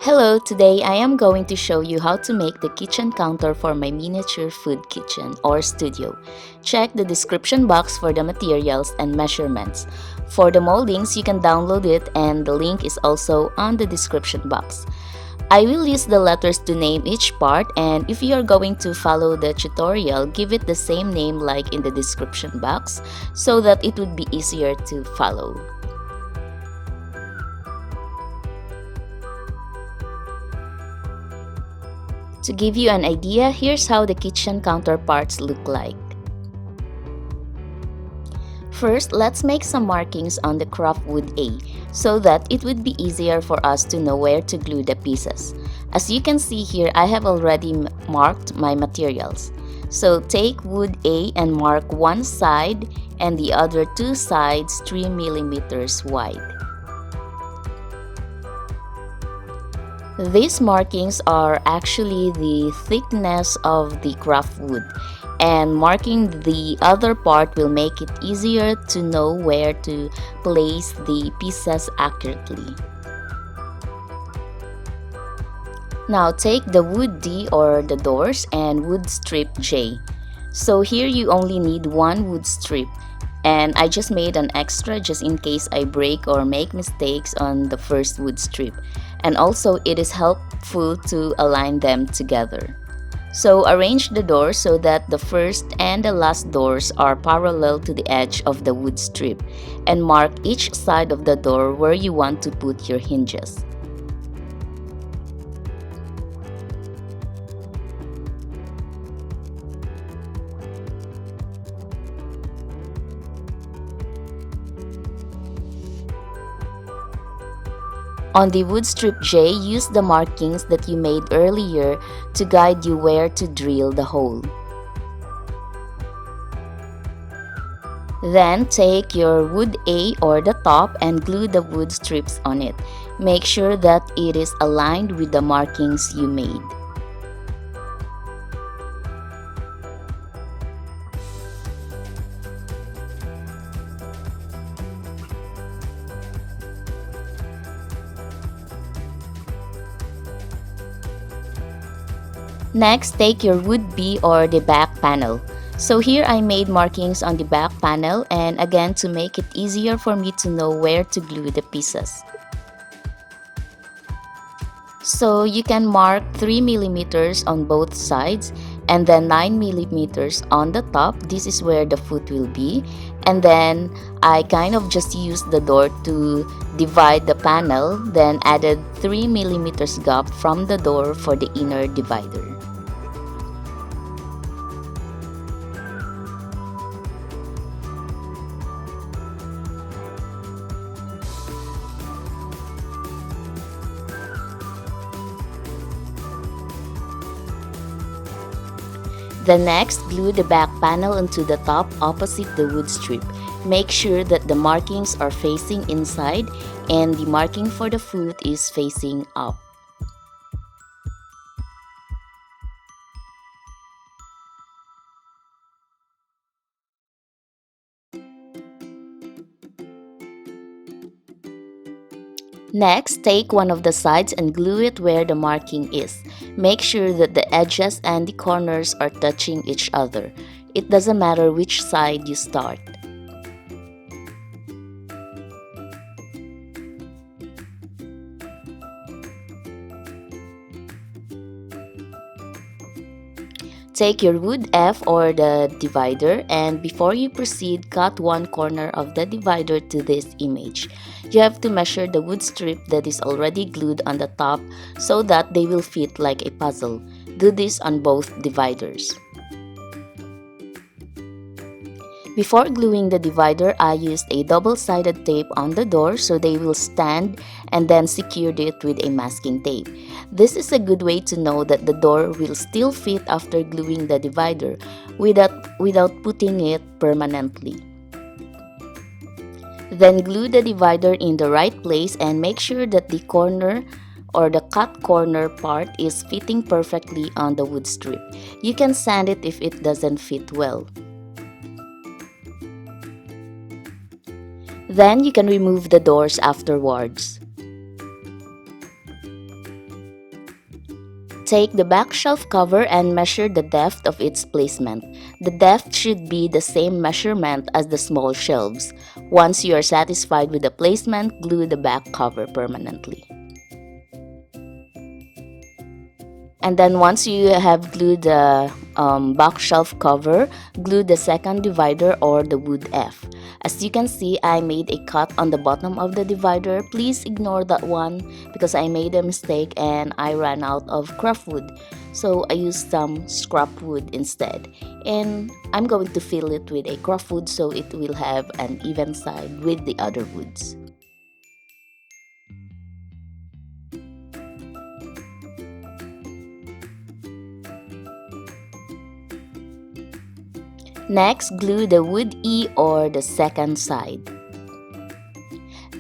Hello, today I am going to show you how to make the kitchen counter for my miniature food kitchen or studio. Check the description box for the materials and measurements. For the moldings, you can download it and the link is also on the description box. I will use the letters to name each part, and if you are going to follow the tutorial, give it the same name like in the description box so that it would be easier to follow. To give you an idea, here's how the kitchen counterparts look like. First, let's make some markings on the craft wood A so that it would be easier for us to know where to glue the pieces. As you can see here, I have already marked my materials. So take wood A and mark one side and the other two sides 3 millimeters wide. These markings are actually the thickness of the craft wood, and marking the other part will make it easier to know where to place the pieces accurately. Now take the wood D or the doors and wood strip J. So here you only need one wood strip, and I just made an extra just in case I break or make mistakes on the first wood strip. And also it is helpful to align them together. So arrange the doors so that the first and the last doors are parallel to the edge of the wood strip, and mark each side of the door where you want to put your hinges. On the wood strip J, use the markings that you made earlier to guide you where to drill the hole. Then take your wood A or the top and glue the wood strips on it. Make sure that it is aligned with the markings you made. Next, take your wood B or the back panel. So here I made markings on the back panel, and again to make it easier for me to know where to glue the pieces. So you can mark 3 millimeters on both sides and then 9 millimeters on the top. This is where the foot will be. And then I kind of just used the door to divide the panel, then added 3 millimeters gap from the door for the inner divider. The next, glue the back panel onto the top opposite the wood strip. Make sure that the markings are facing inside and the marking for the foot is facing up. Next, take one of the sides and glue it where the marking is. Make sure that the edges and the corners are touching each other. It doesn't matter which side you start. Take your wood F or the divider, and before you proceed, cut one corner of the divider to this image. You have to measure the wood strip that is already glued on the top so that they will fit like a puzzle. Do this on both dividers. Before gluing the divider, I used a double-sided tape on the door so they will stand, and then secured it with a masking tape. This is a good way to know that the door will still fit after gluing the divider without putting it permanently. Then glue the divider in the right place and make sure that the corner or the cut corner part is fitting perfectly on the wood strip. You can sand it if it doesn't fit well. Then you can remove the doors afterwards. Take the back shelf cover and measure the depth of its placement. The depth should be the same measurement as the small shelves. Once you are satisfied with the placement, glue the back cover permanently. And then once you have glued the back shelf cover, glue the second divider or the wood F. As you can see, I made a cut on the bottom of the divider. Please ignore that one because I made a mistake and I ran out of craft wood. So I used some scrap wood instead. And I'm going to fill it with a craft wood so it will have an even side with the other woods. Next, glue the wood E or the second side.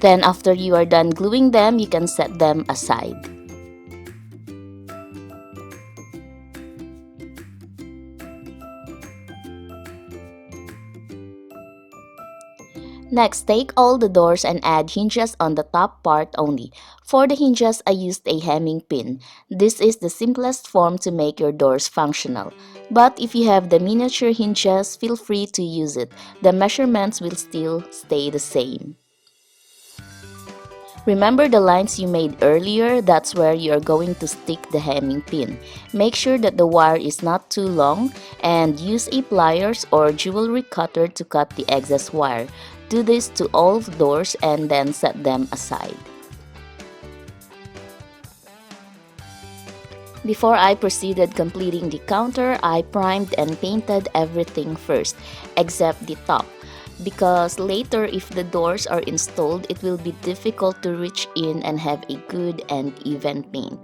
Then after you are done gluing them, you can set them aside. Next, take all the doors and add hinges on the top part only. For the hinges, I used a hemming pin. This is the simplest form to make your doors functional. But if you have the miniature hinges, feel free to use it. The measurements will still stay the same. Remember the lines you made earlier? That's where you are going to stick the hemming pin. Make sure that the wire is not too long and use a pliers or jewelry cutter to cut the excess wire. Do this to all doors and then set them aside. Before I proceeded completing the counter, I primed and painted everything first, except the top. Because later, if the doors are installed, it will be difficult to reach in and have a good and even paint.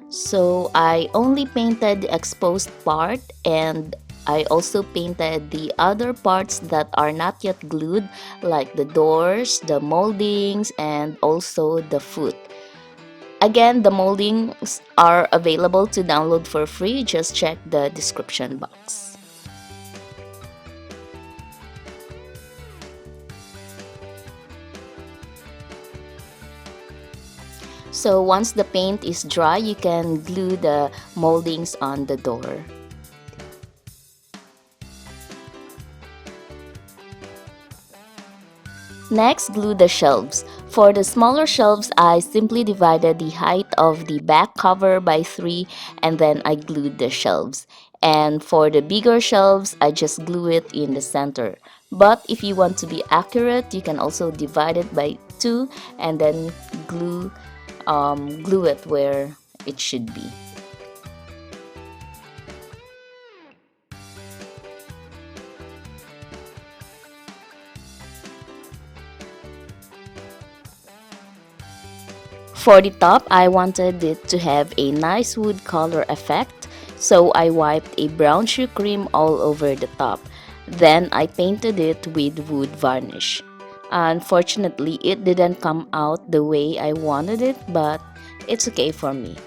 So I only painted the exposed part, and I also painted the other parts that are not yet glued, like the doors, the moldings, and also the foot. Again, the moldings are available to download for free. Just check the description box. So once the paint is dry, you can glue the moldings on the door. Next, glue the shelves. For the smaller shelves, I simply divided the height of the back cover by 3 and then I glued the shelves. And for the bigger shelves, I just glue it in the center. But if you want to be accurate, you can also divide it by 2 and then glue it where it should be. For the top, I wanted it to have a nice wood color effect, so I wiped a brown shoe cream all over the top. Then I painted it with wood varnish. Unfortunately, it didn't come out the way I wanted it, but it's okay for me.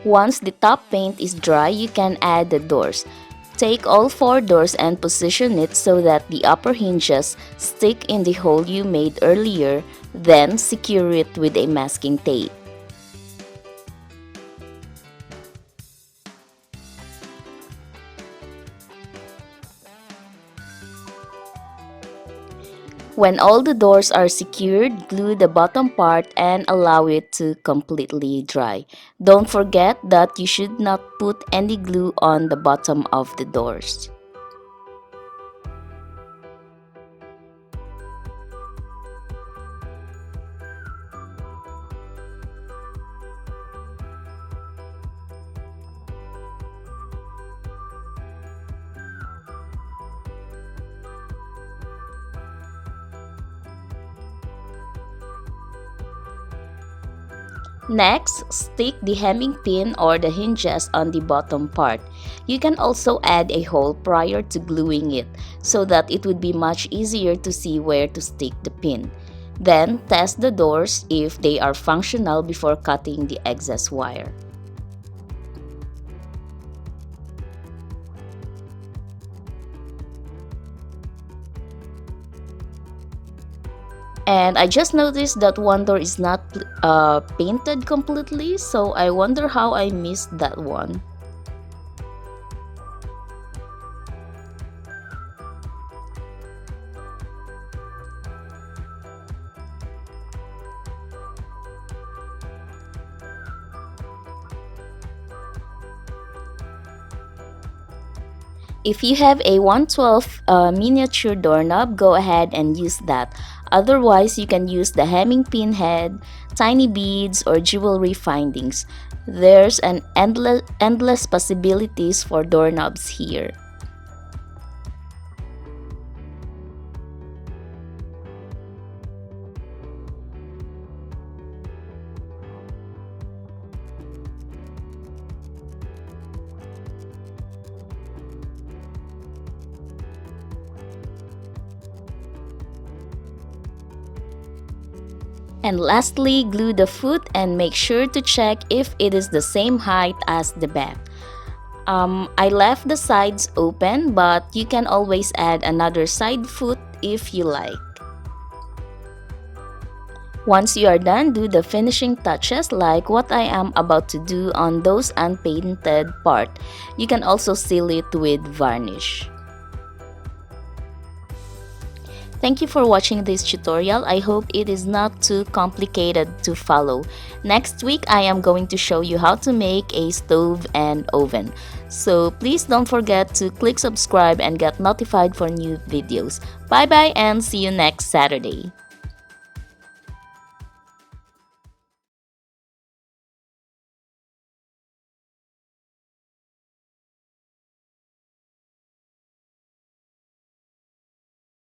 Once the top paint is dry, you can add the doors. Take all 4 doors and position it so that the upper hinges stick in the hole you made earlier, then secure it with a masking tape. When all the doors are secured, glue the bottom part and allow it to completely dry. Don't forget that you should not put any glue on the bottom of the doors. Next, stick the hemming pin or the hinges on the bottom part. You can also add a hole prior to gluing it so that it would be much easier to see where to stick the pin. Then, test the doors if they are functional before cutting the excess wire. And I just noticed that one door is not painted completely, so I wonder how I missed that one. If you have a 112 miniature doorknob, go ahead and use that. Otherwise, you can use the hemming pin head, tiny beads, or jewelry findings. There's an endless possibilities for doorknobs here. And lastly, glue the foot and make sure to check if it is the same height as the back. I left the sides open, but you can always add another side foot if you like. Once you are done, do the finishing touches like what I am about to do on those unpainted part. You can also seal it with varnish. Thank you for watching this tutorial. I hope it is not too complicated to follow. Next week, I am going to show you how to make a stove and oven. So please don't forget to click subscribe and get notified for new videos. Bye bye and see you next Saturday.